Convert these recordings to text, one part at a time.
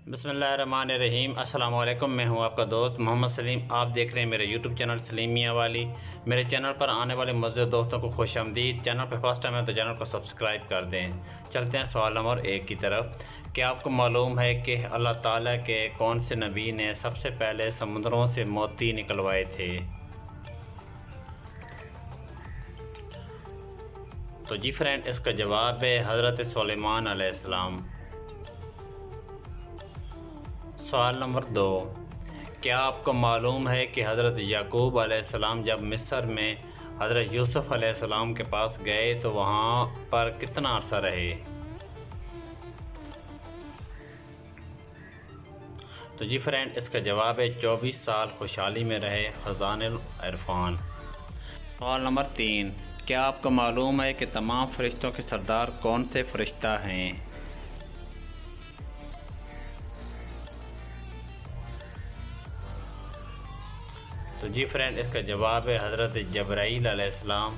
بسم اللہ الرحمن الرحیم۔ السلام علیکم، میں ہوں آپ کا دوست محمد سلیم۔ آپ دیکھ رہے ہیں میرے یوٹیوب چینل سلیم میاں والی۔ میرے چینل پر آنے والے معزز دوستوں کو خوش آمدید۔ چینل پہ فرسٹ ٹائم ہے تو چینل کو سبسکرائب کر دیں۔ چلتے ہیں سوال نمبر 1 کی طرف۔ کیا آپ کو معلوم ہے کہ اللہ تعالیٰ کے کون سے نبی نے سب سے پہلے سمندروں سے موتی نکلوائے تھے؟ تو جی فرینڈ، اس کا جواب ہے حضرت سلیمان علیہ السلام۔ سوال نمبر 2۔ کیا آپ کو معلوم ہے کہ حضرت یعقوب علیہ السلام جب مصر میں حضرت یوسف علیہ السلام کے پاس گئے تو وہاں پر کتنا عرصہ رہے؟ تو جی فرینڈ، اس کا جواب ہے 24 سال خوشحالی میں رہے، خزان العرفان۔ سوال نمبر 3۔ کیا آپ کو معلوم ہے کہ تمام فرشتوں کے سردار کون سے فرشتہ ہیں؟ تو جی فرینڈ، اس کا جواب ہے حضرت جبرائیل علیہ السلام۔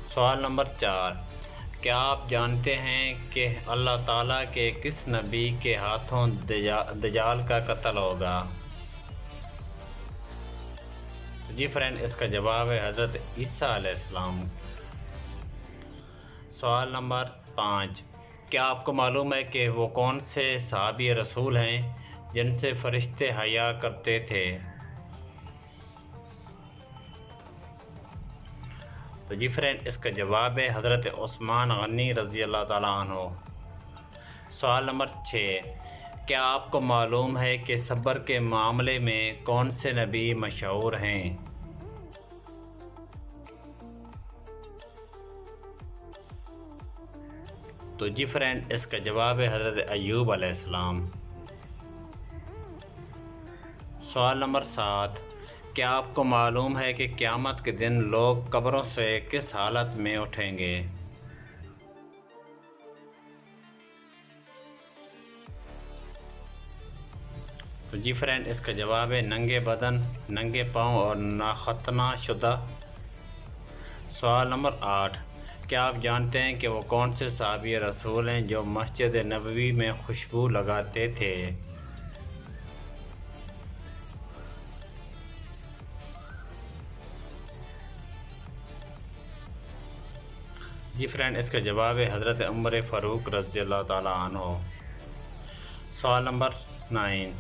سوال نمبر 4۔ کیا آپ جانتے ہیں کہ اللہ تعالیٰ کے کس نبی کے ہاتھوں دجال کا قتل ہوگا؟ تو جی فرینڈ، اس کا جواب ہے حضرت عیسیٰ علیہ السلام۔ سوال نمبر 5۔ کیا آپ کو معلوم ہے کہ وہ کون سے صحابی رسول ہیں جن سے فرشتے حیا کرتے تھے؟ تو جی فرینڈ، اس کا جواب ہے حضرت عثمان غنی رضی اللہ تعالیٰ عنہ۔ سوال نمبر 6۔ کیا آپ کو معلوم ہے کہ صبر کے معاملے میں کون سے نبی مشہور ہیں؟ تو جی فرینڈ، اس کا جواب ہے حضرت ایوب علیہ السلام۔ سوال نمبر 7۔ کیا آپ کو معلوم ہے کہ قیامت کے دن لوگ قبروں سے کس حالت میں اٹھیں گے؟ تو جی فرینڈ، اس کا جواب ہے ننگے بدن، ننگے پاؤں اور ناختنہ شدہ۔ سوال نمبر 8۔ کیا آپ جانتے ہیں کہ وہ کون سے صحابی رسول ہیں جو مسجد نبوی میں خوشبو لگاتے تھے؟ جی فرینڈ، اس کا جواب ہے حضرت عمر فاروق رضی اللہ تعالیٰ عنہ۔ سوال نمبر 9۔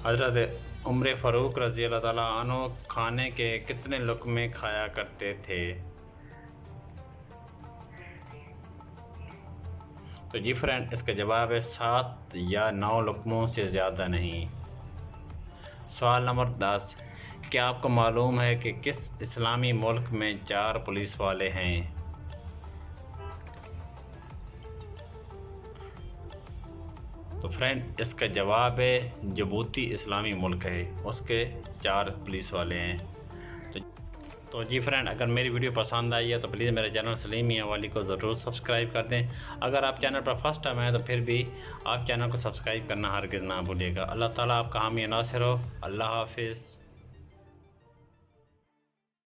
حضرت عمر فاروق رضی اللہ تعالیٰ عنہ کھانے کے کتنے لقمے کھایا کرتے تھے؟ تو جی فرینڈ، اس کا جواب ہے 7 یا 9 لقموں سے زیادہ نہیں۔ سوال نمبر 10۔ کیا آپ کو معلوم ہے کہ کس اسلامی ملک میں 4 پولیس والے ہیں؟ تو فرینڈ، اس کا جواب ہے جبوتی اسلامی ملک ہے، اس کے 4 پولیس والے ہیں۔ تو جی فرینڈ، اگر میری ویڈیو پسند آئی ہے تو پلیز میرے چینل سلیم میاں والی کو ضرور سبسکرائب کر دیں۔ اگر آپ چینل پر فرسٹ ٹائم آئے تو پھر بھی آپ چینل کو سبسکرائب کرنا ہرگز نہ بھولیے گا۔ اللہ تعالیٰ آپ کا حامی ناصر ہو۔ اللہ حافظ۔